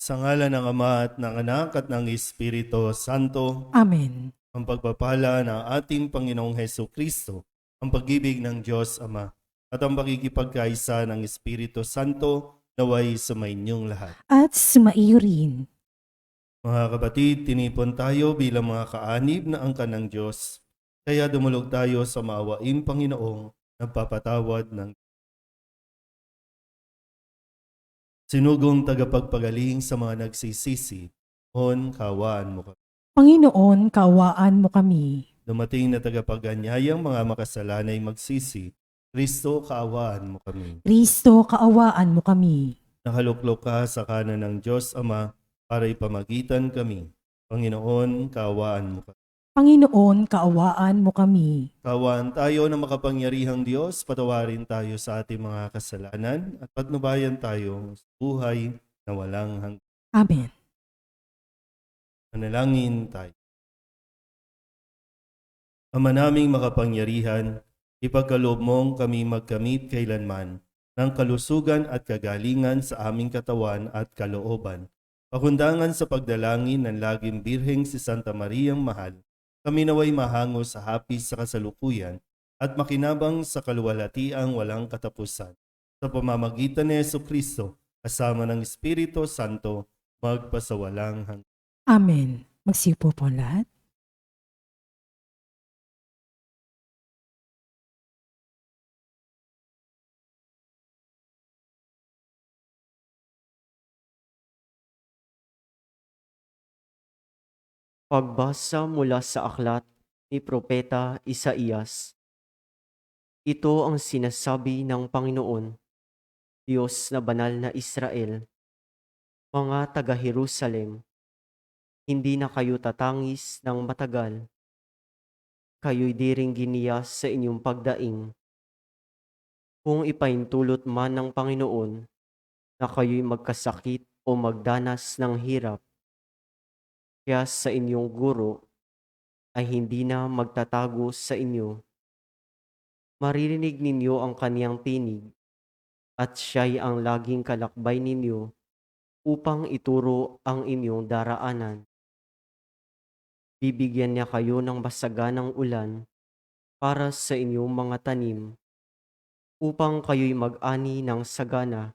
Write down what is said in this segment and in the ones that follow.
Sa ngalan ng Ama at ng Anak at ng Espiritu Santo, Amen. ang pagpapala ng ating Panginoong Heso Kristo, ang pag-ibig ng Diyos Ama, at ang pakikipagkaisa ng Espiritu Santo naway sumainyong lahat. At sumaiyo rin. Mga kapatid, tinipon tayo bilang mga kaanib na angkan ng Diyos, kaya dumulog tayo sa maawaing Panginoong nagpapatawad ng sinugong tagapagpagaling sa mga nagsisisi. Hon, kawaan mo kami. Panginoon, kaawaan mo kami. Dumating na tagapaganyayang mga makasalanay magsisi. Kristo, kaawaan mo kami. Kristo, kaawaan mo kami. Nakaluklok ka sa kanan ng Diyos Ama para ipamagitan kami. Panginoon, kaawaan mo kami. Panginoon, kaawaan mo kami. Kaawaan tayo ng makapangyarihang Diyos, patawarin tayo sa ating mga kasalanan at patnubayan tayo sa buhay na walang hanggan. Amen. Manalangin tayo. Ama naming makapangyarihan, ipagkaloob mong kami magkamit kailanman ng kalusugan at kagalingan sa aming katawan at kalooban. Pakundangan sa pagdalangin ng laging Birheng si Santa Mariang Mahal, kami naway mahango sa hapis sa kasalukuyan at makinabang sa kaluwalhatiang walang katapusan. Sa pamamagitan ni Jesucristo, kasama ng Espiritu Santo, magpasawalang hanggan. Amen. Magsiupo po ang lahat. Pagbasa mula sa aklat ni Propeta Isaías. Ito ang sinasabi ng Panginoon, Diyos na banal na Israel. Mga taga-Jerusalem, hindi na kayo tatangis ng matagal. Kayo'y di ring giniyas sa inyong pagdaing. Kung ipaintulot man ng Panginoon na kayo'y magkasakit o magdanas ng hirap, kaya sa inyong guro ay hindi na magtatago sa inyo. Maririnig ninyo ang kaniyang tinig, at siya'y ang laging kalakbay ninyo upang ituro ang inyong daraanan. Bibigyan niya kayo ng masaganang ulan para sa inyong mga tanim, upang kayo'y mag-ani ng sagana.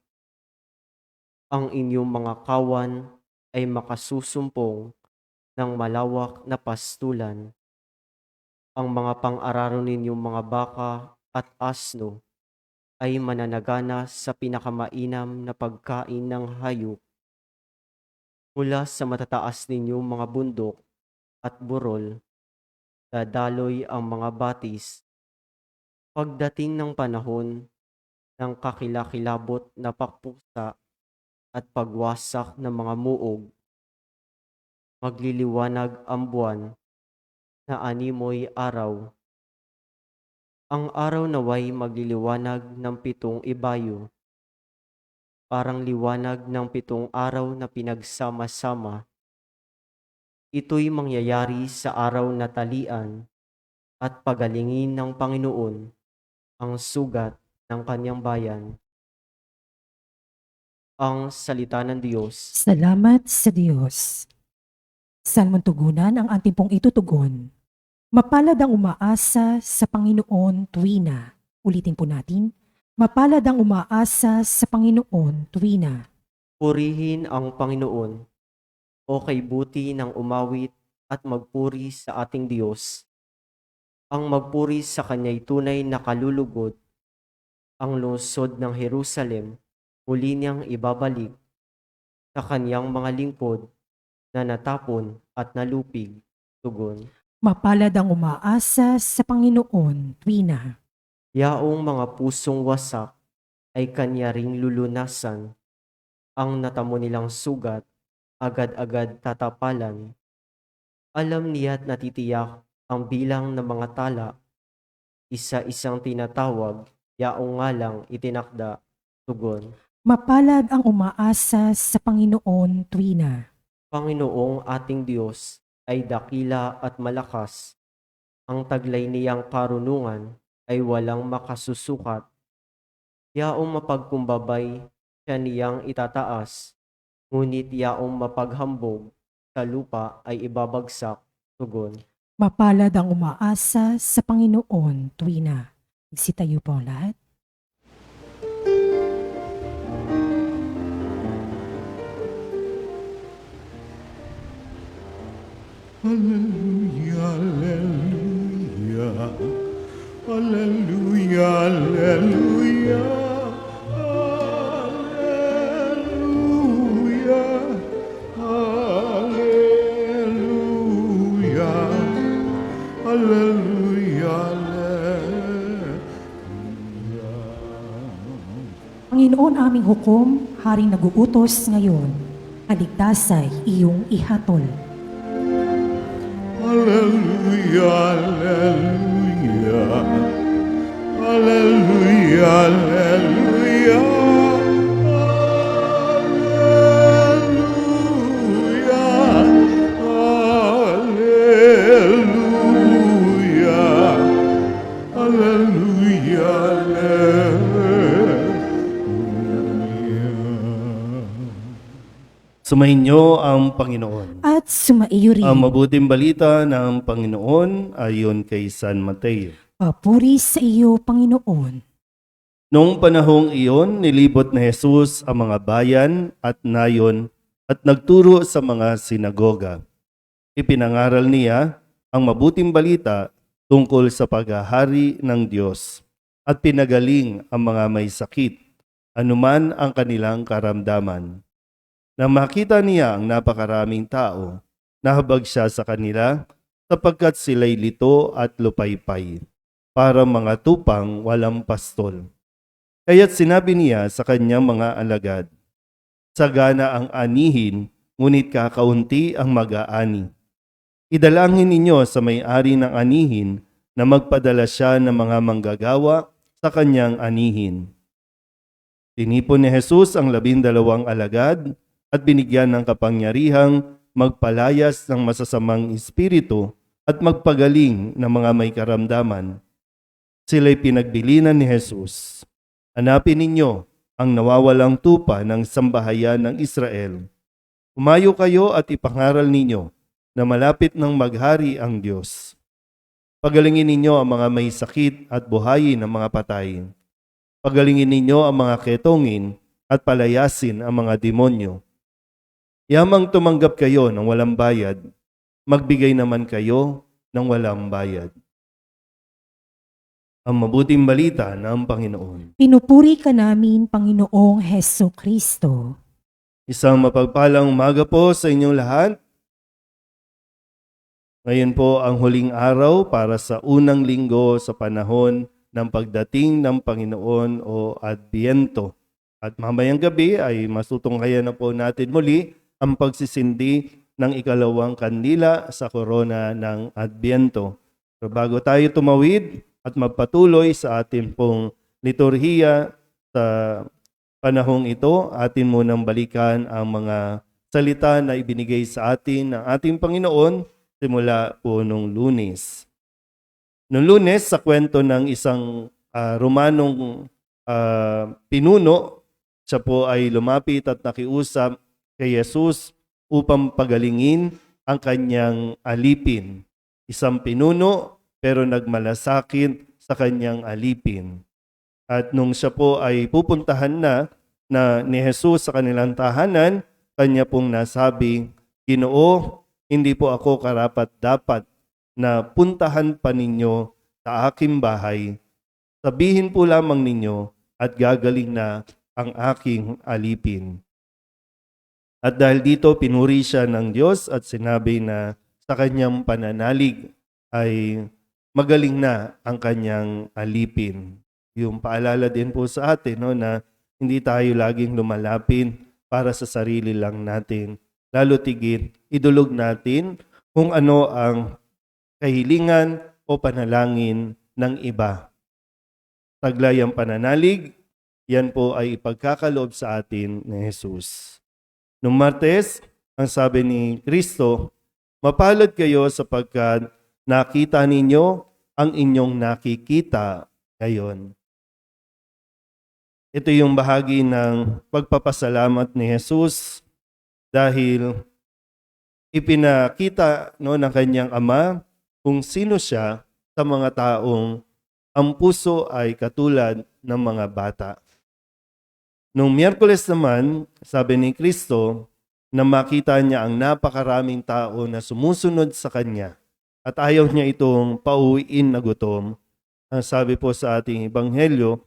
Ang inyong mga kawan ay makasusumpong ng malawak na pastulan. Ang mga pang-araro ninyong mga baka at asno ay mananagana sa pinakamainam na pagkain ng hayop. Mula sa matataas ninyong mga bundok at burol, dadaloy ang mga batis. Pagdating ng panahon ng kakilakilabot na pakpusa at pagwasak ng mga muog, magliliwanag ang buwan na animoy araw. Ang araw naway magliliwanag ng 7 ibayo, parang liwanag ng 7 araw na pinagsama-sama. Ito'y mangyayari sa araw na talian at pagalingin ng Panginoon ang sugat ng kanyang bayan. Ang salita ng Diyos. Salamat sa Diyos. Saan mong tugunan ang ating pong itutugon? Mapalad ang umaasa sa Panginoon tuwina. Ulitin po natin. Mapalad ang umaasa sa Panginoon tuwina. Purihin ang Panginoon, o kay buti ng umawit at magpuri sa ating Diyos. Ang magpuri sa Kanya'y tunay na kalulugod. Ang lungsod ng Jerusalem muli niyang ibabalik sa Kanyang mga lingkod na natapon at nalupig. Tugon. Mapalad ang umaasa sa Panginoon tuwina. Yaong mga pusong wasak ay Kanya ring lulunasan. Ang natamo nilang sugat, agad-agad tatapalan. Alam niya't natitiyak ang bilang ng mga tala. Isa-isang tinatawag, yaong nga lang itinakda. Tugon. Mapalad ang umaasa sa Panginoon tuwina. Panginoong ating Diyos ay dakila at malakas. Ang taglay niyang karunungan ay walang makasusukat. Yaong mapagkumbabay siya niyang itataas. ngunit yaong mapaghambog sa lupa ay ibabagsak. Tugon. Mapalad ang umaasa sa Panginoon tuwina. Magsitayo po ang lahat. Hallelujah, hallelujah, hallelujah, hallelujah, hallelujah, hallelujah, hallelujah, hallelujah. Panginoon aming hukom, haring naguutos ngayon, kaligtasay iyong ihatol. Hallelujah, hallelujah, hallelujah, hallelujah, hallelujah, hallelujah, hallelujah. Sumainyo ang Panginoon. At sumaiyo rin. Ang mabuting balita ng Panginoon ayon kay San Mateo. Papuri sa iyo, Panginoon. Noong panahong iyon, nilibot na Jesus ang mga bayan at nayon at nagturo sa mga sinagoga. Ipinangaral niya ang mabuting balita tungkol sa paghahari ng Diyos at pinagaling ang mga may sakit, anuman ang kanilang karamdaman. Nang makita niya ang napakaraming tao, nahabag siya sa kanila sapagkat sila'y lito at lupaypay, para mga tupang walang pastol. Kaya't sinabi niya sa kanyang mga alagad, sagana ang anihin, ngunit kakaunti ang mag-aani. Idalangin ninyo sa may-ari ng anihin na magpadala siya ng mga manggagawa sa kanyang anihin. Tinipon ni Jesus ang 12 alagad at binigyan ng kapangyarihang magpalayas ng masasamang espiritu at magpagaling ng mga may karamdaman. Sila'y pinagbilinan ni Jesus. Hanapin ninyo ang nawawalang tupa ng sambahayan ng Israel. Umayo kayo at ipangaral ninyo na malapit ng maghari ang Diyos. Pagalingin ninyo ang mga may sakit at buhayin ang mga patay. Pagalingin ninyo ang mga ketongin at palayasin ang mga demonyo. Yamang tumanggap kayo ng walang bayad, magbigay naman kayo ng walang bayad. Ang mabuting balita ng Panginoon. Pinupuri ka namin, Panginoong Heso Kristo. Isang mapagpalang umaga po sa inyong lahat. Ngayon po ang huling araw para sa unang linggo sa panahon ng pagdating ng Panginoon o Adbyento. At mamayang gabi ay masutunghayan na po natin muli ang pagsisindi ng ikalawang kandila sa korona ng Adbyento. Pero bago tayo tumawid at magpatuloy sa ating pong liturhiya sa panahong ito, atin munang balikan ang mga salita na ibinigay sa atin ng ating Panginoon simula po nung Lunes. Nung Lunes, sa kwento ng isang Romanong pinuno, siya po ay lumapit at nakiusap kay Jesus upang pagalingin ang kanyang alipin. Isang pinuno pero nagmalasakit sa kanyang alipin. At nung siya po ay pupuntahan na ni Jesus sa kanilang tahanan, kanya pong nasabi, Ginoo, hindi po ako karapat-dapat na puntahan pa ninyo sa aking bahay. Sabihin po lamang ninyo at gagaling na ang aking alipin. At dahil dito pinuri siya ng Diyos at sinabi na sa kanyang pananalig ay magaling na ang kanyang alipin. Yung paalala din po sa atin na hindi tayo laging lumalapin para sa sarili lang natin. Lalo tigit, idulog natin kung ano ang kahilingan o panalangin ng iba. Taglay ang pananalig, yan po ay ipagkakaloob sa atin ni Jesus. Noong Martes, ang sabi ni Kristo, mapalad kayo sapagkat nakita ninyo ang inyong nakikita ngayon. Ito yung bahagi ng pagpapasalamat ni Jesus dahil ipinakita ng kanyang ama kung sino siya sa mga taong ang puso ay katulad ng mga bata. Nung Miyerkules naman, sabi ni Kristo na makita niya ang napakaraming tao na sumusunod sa kanya at ayaw niya itong pauwiin na gutom. Ang sabi po sa ating ebanghelyo,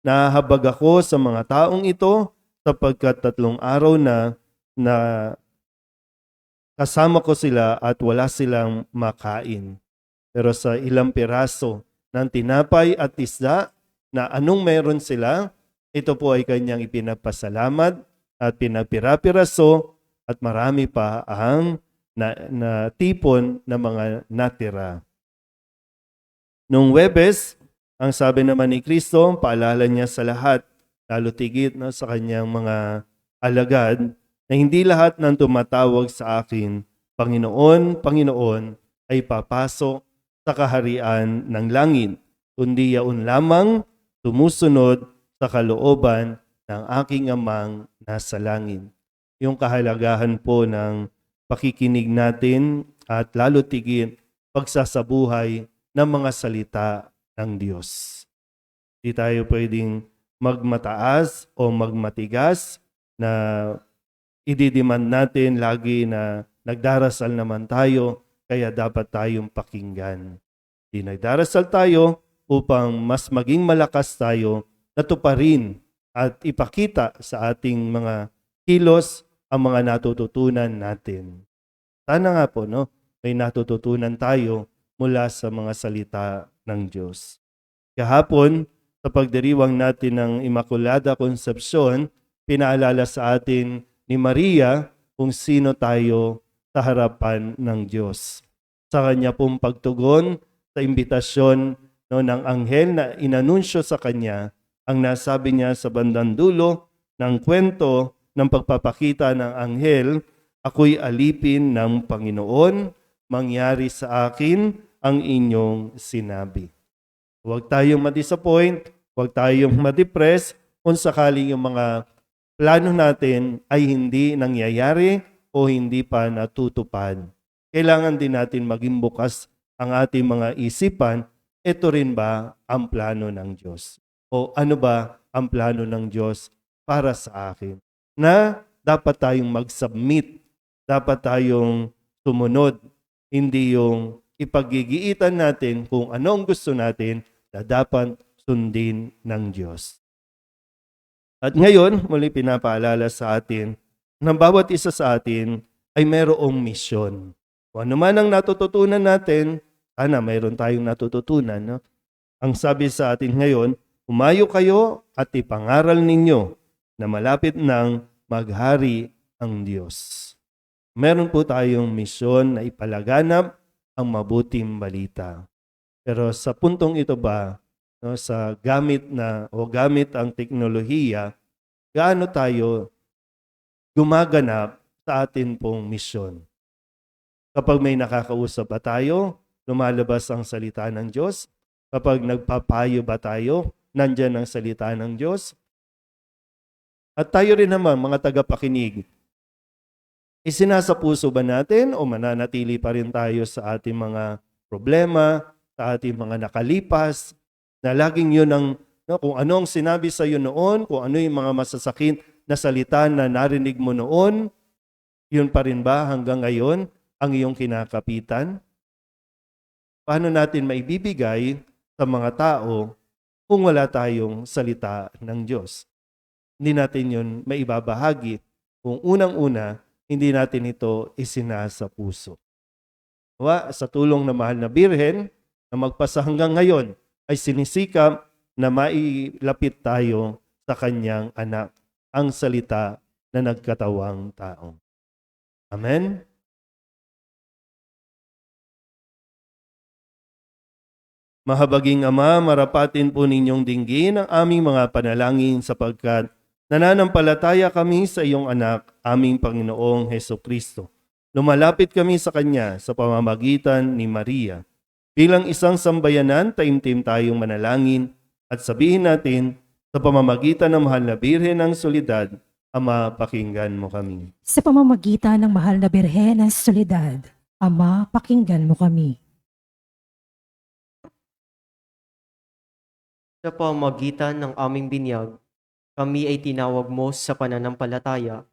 nahahabag ako sa mga taong ito sapagkat 3 araw na kasama ko sila at wala silang makain. Pero sa ilang piraso ng tinapay at isda na anong meron sila, ito po ay kanyang ipinagpasalamat at pinagpira-piraso at marami pa ang natipon na mga natira. Nung Huwebes, ang sabi naman ni Kristo, paalala niya sa lahat, lalo tigit sa kanyang mga alagad, na hindi lahat ng tumatawag sa akin, Panginoon, Panginoon, ay papasok sa kaharian ng langit, kundi yaon lamang tumusunod sa kalooban ng aking amang nasa langit. Yung kahalagahan po ng pakikinig natin at lalo tigit pagsasabuhay ng mga salita ng Diyos. Di tayo pwedeng magmataas o magmatigas na ididemand natin lagi na nagdarasal naman tayo, kaya dapat tayong pakinggan. Di nagdarasal tayo upang mas maging malakas tayo na tuparin at ipakita sa ating mga kilos ang mga natututunan natin. Sana nga po, may natututunan tayo mula sa mga salita ng Diyos. Kahapon, sa pagdiriwang natin ng Immaculada Concepcion, pinaalala sa atin ni Maria kung sino tayo sa harapan ng Diyos. Sa kanya pong pagtugon sa imbitasyon ng anghel na inanunsyo sa kanya, ang nasabi niya sa bandang dulo ng kwento ng pagpapakita ng anghel, ako'y alipin ng Panginoon, mangyari sa akin ang inyong sinabi. Huwag tayong ma-disappoint, huwag tayong ma-depress kung sakaling yung mga plano natin ay hindi nangyayari o hindi pa natutupad. Kailangan din natin maging bukas ang ating mga isipan, ito rin ba ang plano ng Diyos? O ano ba ang plano ng Diyos para sa akin? Na dapat tayong mag-submit, dapat tayong sumunod, hindi yung ipaggigiitan natin kung ano ang gusto natin na dapat sundin ng Diyos. At ngayon, muli pinapaalala sa atin na bawat isa sa atin ay mayroong misyon. Kung ano man ang natututunan natin, sana mayroon tayong natututunan. Ang sabi sa atin ngayon, humayo kayo at ipangaral ninyo na malapit nang maghari ang Diyos. Meron po tayong misyon na ipalaganap ang mabuting balita. Pero sa puntong ito ba, sa gamit ang teknolohiya, gaano tayo gumaganap sa atin pong misyon? Kapag may nakakausap ba tayo, lumalabas ang salita ng Diyos? Kapag nagpapayo ba tayo, nandyan ang salita ng Diyos? At tayo rin naman, mga tagapakinig, isinasapuso ba natin o mananatili pa rin tayo sa ating mga problema, sa ating mga nakalipas, na laging yun ang, kung ano ang sinabi sa iyo noon, kung ano yung mga masasakit na salita na narinig mo noon, yun pa rin ba hanggang ngayon ang iyong kinakapitan? Paano natin maibibigay sa mga tao kung wala tayong salita ng Diyos? Hindi natin yun maibabahagi kung unang-una, hindi natin ito isinasa puso. Sa tulong ng mahal na Birhen na magpasa hanggang ngayon ay sinisikap na mailapit tayo sa kanyang anak, ang salita na nagkatawang tao. Amen? Mahabaging Ama, marapatin po ninyong dinggin ang aming mga panalangin sapagkat nananampalataya kami sa iyong anak, aming Panginoong Hesukristo. Lumalapit kami sa Kanya sa pamamagitan ni Maria. Bilang isang sambayanan, taimtim tayong manalangin at sabihin natin sa pamamagitan ng mahal na Birhen ng Solidad Ama, pakinggan mo kami. Sa pamamagitan ng mahal na Birhen ng Soledad, Ama, pakinggan mo kami. Sa pamamagitan ng aming binyag, kami ay tinawag mo sa pananampalataya.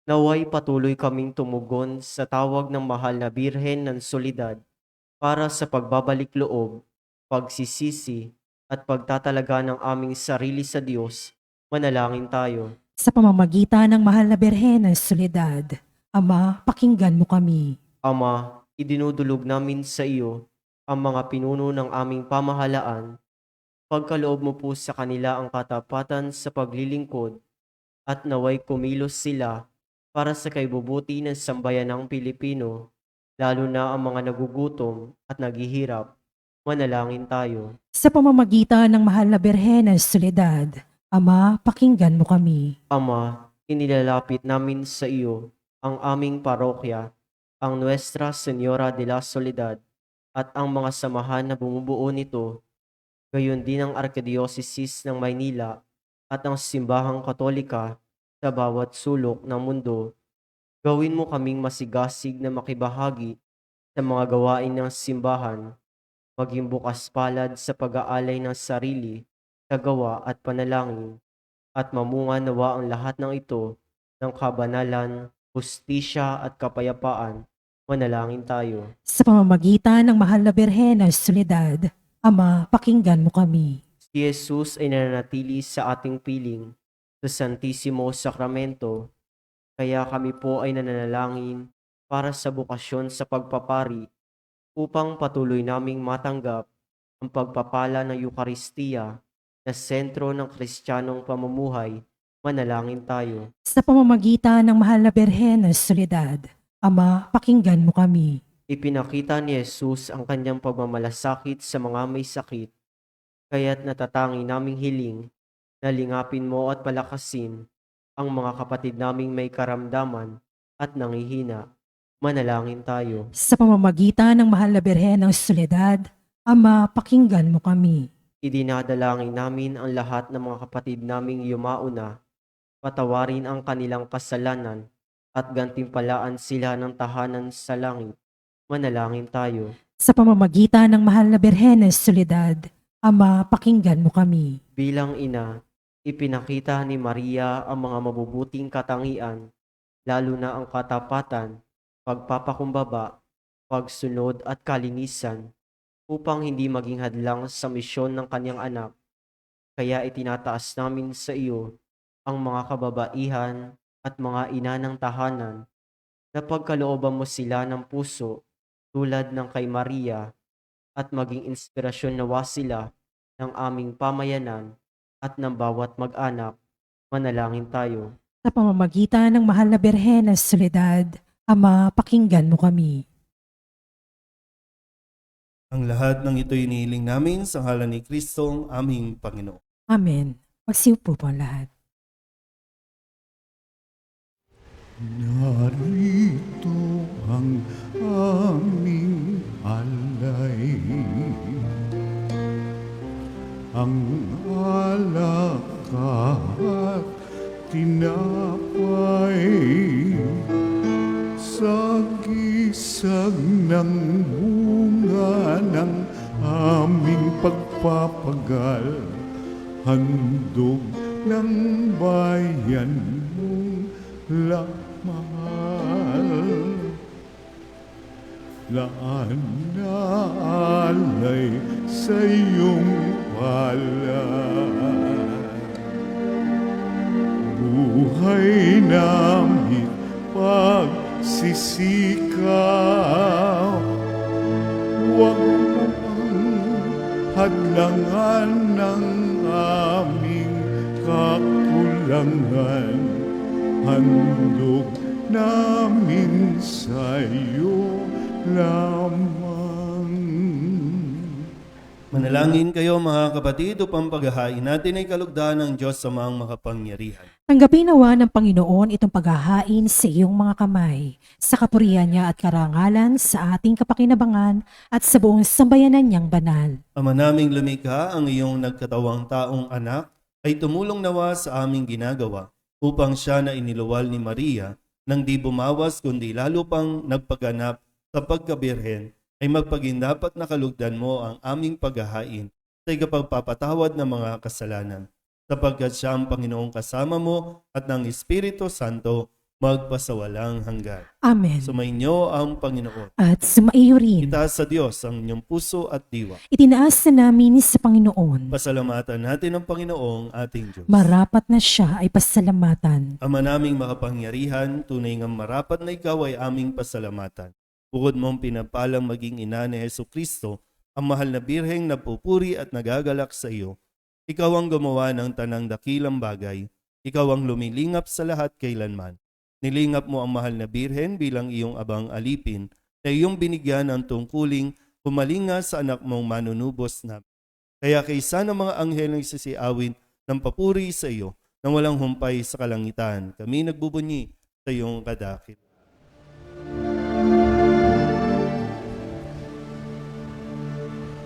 Naway patuloy kaming tumugon sa tawag ng mahal na Birhen ng Soledad para sa pagbabalik loob, pagsisisi, at pagtatalaga ng aming sarili sa Diyos. Manalangin tayo. Sa pamamagitan ng mahal na Birhen ng Soledad, Ama, pakinggan mo kami. Ama, idinudulog namin sa iyo ang mga pinuno ng aming pamahalaan. Pagkaloob mo po sa kanila ang katapatan sa paglilingkod at naway kumilos sila para sa kaibubuti ng sambayanang Pilipino, lalo na ang mga nagugutom at naghihirap. Manalangin tayo. Sa pamamagitan ng mahal na Birhen ng Soledad, Ama, pakinggan mo kami. Ama, inilalapit namin sa iyo ang aming parokya, ang Nuestra Señora de la Soledad, at ang mga samahan na bumubuo nito, gayon din ang Archdiocese ng Maynila at ang Simbahang Katolika sa bawat sulok ng mundo. Gawin mo kaming masigasig na makibahagi sa mga gawain ng simbahan, maging bukas palad sa pag-aalay ng sarili sa gawa at panalangin, at mamunga nawa ang lahat ng ito ng kabanalan, hustisya at kapayapaan. Manalangin tayo. Sa pamamagitan ng mahal na Birhen ng Soledad, Ama, pakinggan mo kami. Si Jesus ay nananatili sa ating piling sa Santisimo Sakramento, kaya kami po ay nananalangin para sa bukasyon sa pagpapari upang patuloy naming matanggap ang pagpapala ng Eukaristiya na sentro ng Kristiyanong pamumuhay. Manalangin tayo. Sa pamamagitan ng mahal na Birhen ng Soledad, Ama, pakinggan mo kami. Ipinakita ni Jesus ang kanyang pagmamalasakit sa mga may sakit, kaya't natatangi naming hiling na lingapin mo at palakasin ang mga kapatid naming may karamdaman at nangihina. Manalangin tayo. Sa pamamagitan ng mahal na Birhen ng Soledad, Ama, pakinggan mo kami. Idinadalangin namin ang lahat ng mga kapatid naming yumauna, patawarin ang kanilang kasalanan at gantimpalaan sila ng tahanan sa langit. Manalangin tayo. Sa pamamagitan ng mahal na Birhen ng Soledad, Ama, pakinggan mo kami. Bilang ina, ipinakita ni Maria ang mga mabubuting katangian, lalo na ang katapatan, pagpapakumbaba, pagsunod at kalinisan, upang hindi maging hadlang sa misyon ng kanyang anak. Kaya itinataas namin sa iyo ang mga kababaihan at mga ina ng tahanan, na pagkalooban mo sila ng puso tulad ng kay Maria, at maging inspirasyon nawa sila ng aming pamayanan at ng bawat mag-anak. Manalangin tayo. Sa pamamagitan ng mahal na Birhen ng Soledad, Ama, pakinggan mo kami. Ang lahat ng ito'y inihiling namin sa ngalan ni Kristong aming Panginoon. Amen. Magsiupo po ang lahat. Narito ang aming alay, ang alak at tinapay, sagisag ng bunga ng aming pagpapagal, handog ng bayan mong mahal. Laan na alay sa iyong palad, buhay namin pagsisikaw, huwag mo pang hadlangan ng aming kakulangan, handog namin sa'yo lamang. Manalangin kayo mga kapatid upang paghahain natin ay kalugdan ng Diyos sa mga makapangyarihan. Tanggapin nawa ng Panginoon itong paghahain sa iyong mga kamay, sa kapurihan niya at karangalan sa ating kapakinabangan at sa buong sambayanan niyang banal. Ama naming lumikha, ang iyong nagkatawang taong anak ay tumulong nawa sa aming ginagawa. upang siya na iniluwal ni Maria nang di bumawas kundi lalo pang nagpaganap sa pagkabirhen ay magpagindapat na kalugdan mo ang aming paghahain sa ikapagpapatawad ng mga kasalanan, sapagkat siya ang Panginoong kasama mo at ng Espiritu Santo magpasawalang hanggan. Amen. Sumainyo ang Panginoon. At sumaiyo rin. Itaas sa Diyos ang inyong puso at diwa. Itinaas na namin sa Panginoon. Pasalamatan natin ang Panginoong ating Diyos. Marapat na siya ay pasalamatan. Ama naming makapangyarihan, tunay ngang marapat na ikaw ay aming pasalamatan. Bukod mong pinapalang maging ina ni Hesu Kristo, ang mahal na birheng napupuri at nagagalak sa iyo. Ikaw ang gumawa ng tanang dakilang bagay. Ikaw ang lumilingap sa lahat kailanman. Nilingap mo ang mahal na birhen bilang iyong abang alipin na iyong binigyan ng tungkuling humalinga sa anak mong manunubos namin. Kaya kaysa ng mga anghel ng sisiawin ng papuri sa iyo nang walang humpay sa kalangitan, kami nagbubunyi sa iyong kadakil.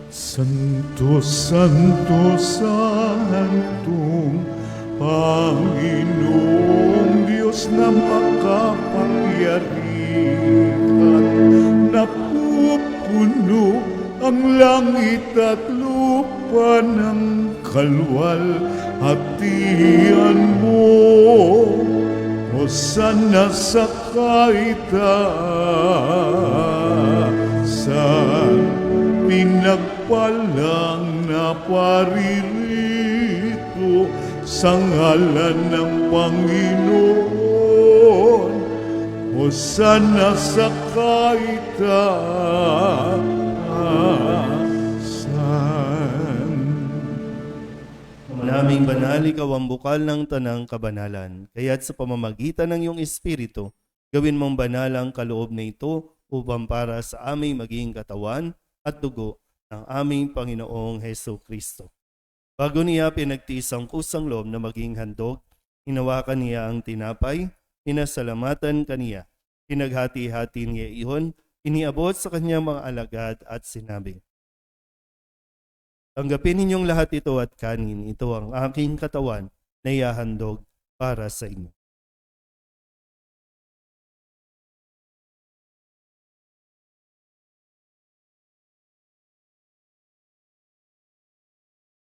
Santo, Santo, Santong Panginoong Diyos na makapangyarihan, napupuno ang langit at lupa ng kalwalhatian mo. Hosana sa kaitaasan, pinagpalang na paririto sa ngalan ng Panginoon. Hosana sa kaitaasan. Naming banal, ikaw ang bukal ng tanang kabanalan. Kaya't sa pamamagitan ng iyong Espiritu, gawin mong banal ang kaloob na ito upang para sa aming maging katawan at dugo ng aming Panginoong Hesu Kristo. Bago niya pinagtiis ang kusang loob na maging handog, hinawakan niya ang tinapay, pinasalamatan kaniya, pinaghati-hati niya iyon, iniabot sa kanyang mga alagad at sinabi, "Tanggapin ninyong lahat ito at kanin, ito ang aking katawan na ihahandog para sa inyo."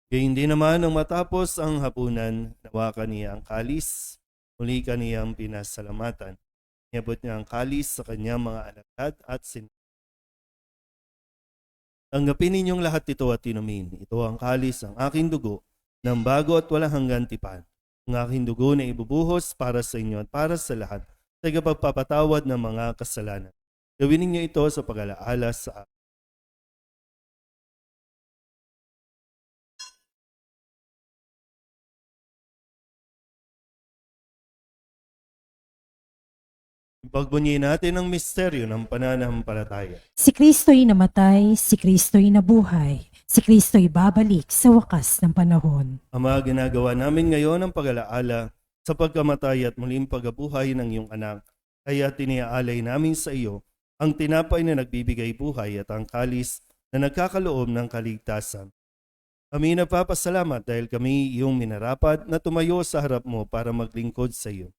Gayun din naman nang matapos ang hapunan, nawakan niya ang kalis, muli kaniyang pinasalamatan. Niabot niya ang kalis sa kanyang mga alagad at sinabi, "Tanggapin ninyong lahat ito at inumin. Ito ang kalis ng aking dugo, ng bago at walang hanggan tipan. Ang aking dugo na ibubuhos para sa inyo at para sa lahat sa ikapagpapatawad ng mga kasalanan. Gawin ninyo ito sa pag-alaala sa akin." Ipagbunyi natin ang misteryo ng pananampalataya. Si Kristo'y namatay, si Kristo'y nabuhay, si Kristo'y babalik sa wakas ng panahon. Ama, ginagawa namin ngayon ang pag-alaala sa pagkamatay at muling pagkabuhay ng iyong anak. Kaya tiniaalay namin sa iyo ang tinapay na nagbibigay buhay at ang kalis na nagkakaloob ng kaligtasan. Kami nagpapasalamat dahil kami iyong minarapat na tumayo sa harap mo para maglingkod sa iyo.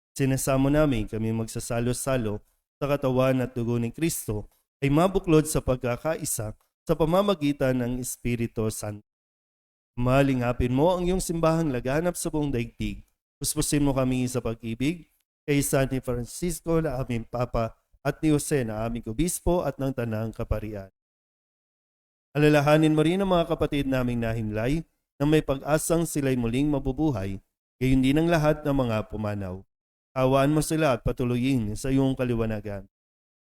Sinasamo namin kami magsasalo-salo sa katawan at dugo ni Kristo ay mabuklod sa pagkakaisa sa pamamagitan ng Espiritu Santo. Malingapin mo ang iyong simbahang laganap sa buong daigdig. Puspusin mo kami sa pag-ibig kay San Francisco na aming Papa at ni Jose na aming Obispo at ng Tanang Kaparian. Alalahanin mo rin ang mga kapatid naming nahimlay na may pag-asang sila'y muling mabubuhay, gayon din ang lahat ng mga pumanaw. Kawaan mo sila at patuloyin sa iyong kaliwanagan.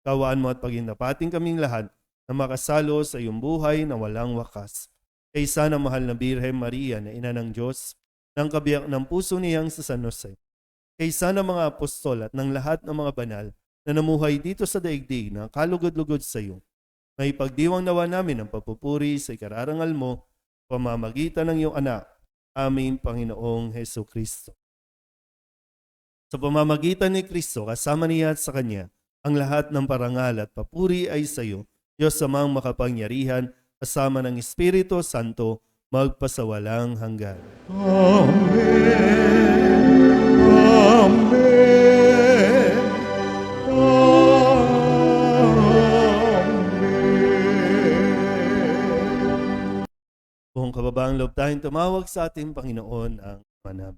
Kawaan mo at pagindapating kaming lahat na makasalo sa iyong buhay na walang wakas. Kaysa ng mahal na Birhen Maria na ina ng Diyos, ng kabiyak ng puso niyang sa San Jose. Kaysa ng mga apostol at ng lahat ng mga banal na namuhay dito sa daigdig na kalugod-lugod sa iyo. May pagdiwang nawa namin ang papupuri sa ikararangal mo, pamamagitan ng iyong anak, aming Panginoong Hesu Kristo. Sa pamamagitan ni Kristo, kasama niya at sa Kanya, ang lahat ng parangal at papuri ay sa iyo, Diyos Amang makapangyarihan, kasama ng Espiritu Santo, magpasawalang hanggan. Amen. tayong tumawag sa ating Panginoon ang manab.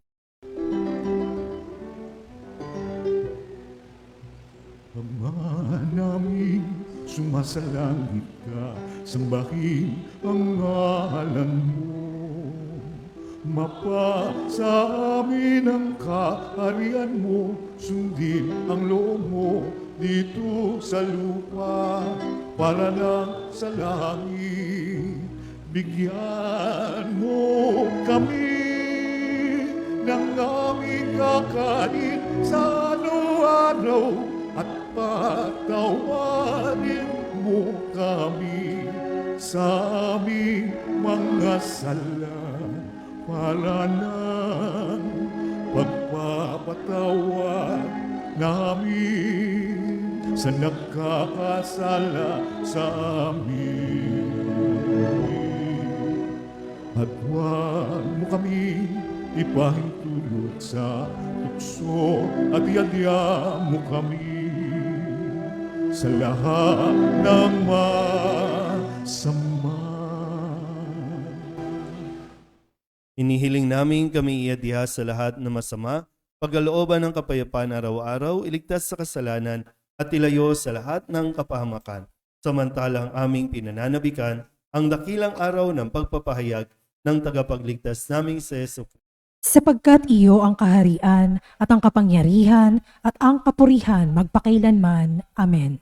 Ama namin, sumasalangit ka, sambahin ang ngalan mo. Mapa sa amin ang kaharian mo, sundin ang loob mo dito sa lupa para lang sa langit. Bigyan mo kami ng aming kakanin sa araw-araw at patawarin mo kami sa aming mga sala para ng pagpapatawad namin sa nagkakasala sa amin. At huwag mo kami ipahintulot sa tukso at iadya mo kami sa lahat ng masama. Inihiling namin kami iadya sa lahat ng masama, pagkalooban ng kapayapaan araw-araw, iligtas sa kasalanan at ilayo sa lahat ng kapahamakan. Samantalang aming pinananabikan ang dakilang araw ng pagpapahayag ng tagapagligtas naming si Jesucristo. Sapagkat iyo ang kaharian at ang kapangyarihan at ang kapurihan magpakailanman. Amen.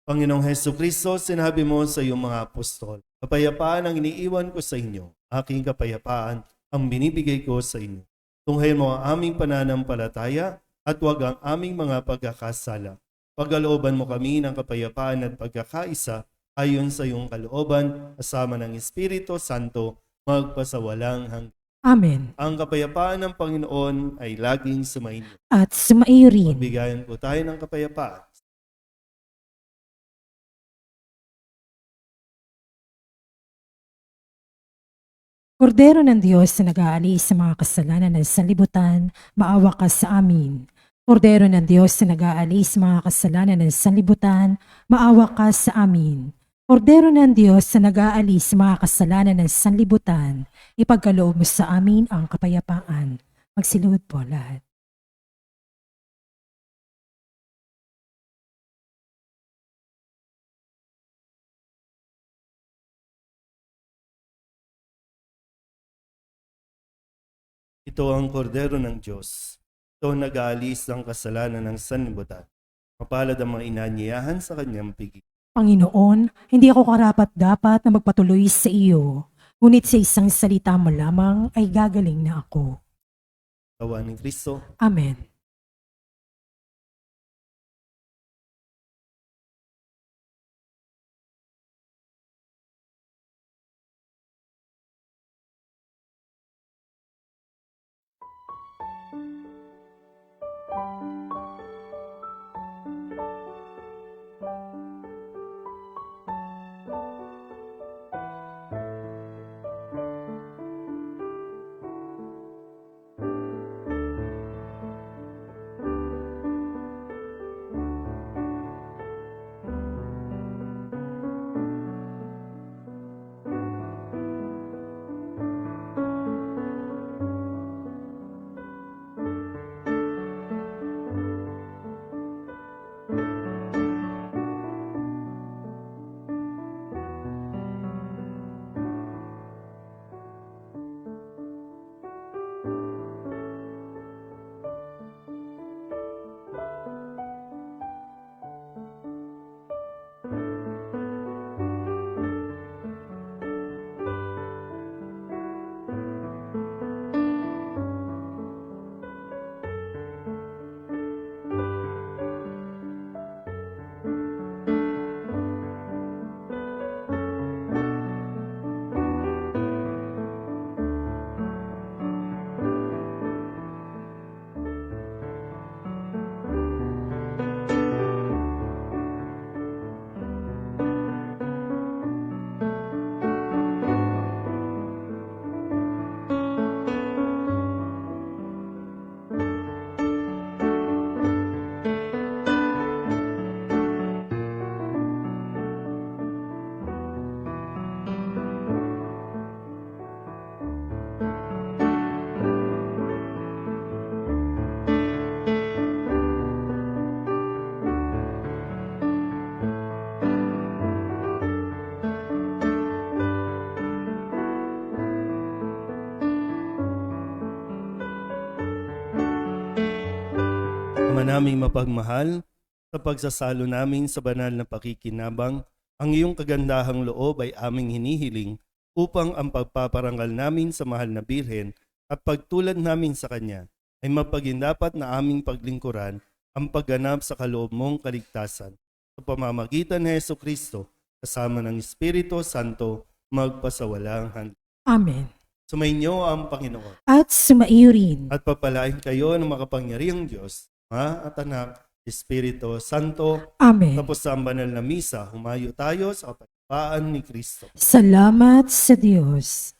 Panginoong Jesucristo, sinabi mo sa iyong mga apostol, kapayapaan ang iniiwan ko sa inyo, aking kapayapaan ang binibigay ko sa inyo. Tunghayin mo ang aming pananampalataya at huwag ang aming mga pagkakasala. Pagkalooban mo kami ng kapayapaan at pagkakaisa ayon sa iyong kalooban, kasama ng Espiritu Santo, magpasawalang hanggan. Amen. Ang kapayapaan ng Panginoon ay laging sumainyo. At sumaiyo rin. Magbigayan po tayo ng kapayapaan. Kordero ng Diyos na nag-aalis sa mga kasalanan ng sanlibutan, maawa ka sa amin. Kordero ng Diyos na nag-aalis sa mga kasalanan ng sanlibutan, maawa ka sa amin. Kordero ng Diyos na nag-aalis sa mga kasalanan ng sanlibutan, ipagkaloob mo sa amin ang kapayapaan. Magsiluhod po lahat. Ito ang kordero ng Diyos. Ito ang nag-aalis ng kasalanan ng sanlibutan. Mapalad ang mga inanyayahan sa kanyang piging. Panginoon, hindi ako karapat-dapat na magpatuloy sa iyo, ngunit sa isang salita mo lamang ay gagaling na ako. Tawa ni Kristo. Amen. Ama naming mapagmahal, sa pagsasalo namin sa banal na pakikinabang, ang iyong kagandahang loob ay aming hinihiling upang ang pagpaparangal namin sa mahal na Birhen at pagtulad namin sa Kanya ay mapagindapat na aming paglingkuran ang pagganap sa kaloob mong kaligtasan. Sa pamamagitan ni Jesucristo, kasama ng Espiritu Santo, magpasawalang hanggan. Amen. Sumainyo ang Panginoon At sumaiyo rin. at papalain kayo ng makapangyarihang Diyos, Ama at Anak, Espiritu Santo. Amen. Tapos sa banal na misa, humayo tayo sa kapayapaan ni Kristo. Salamat sa Diyos.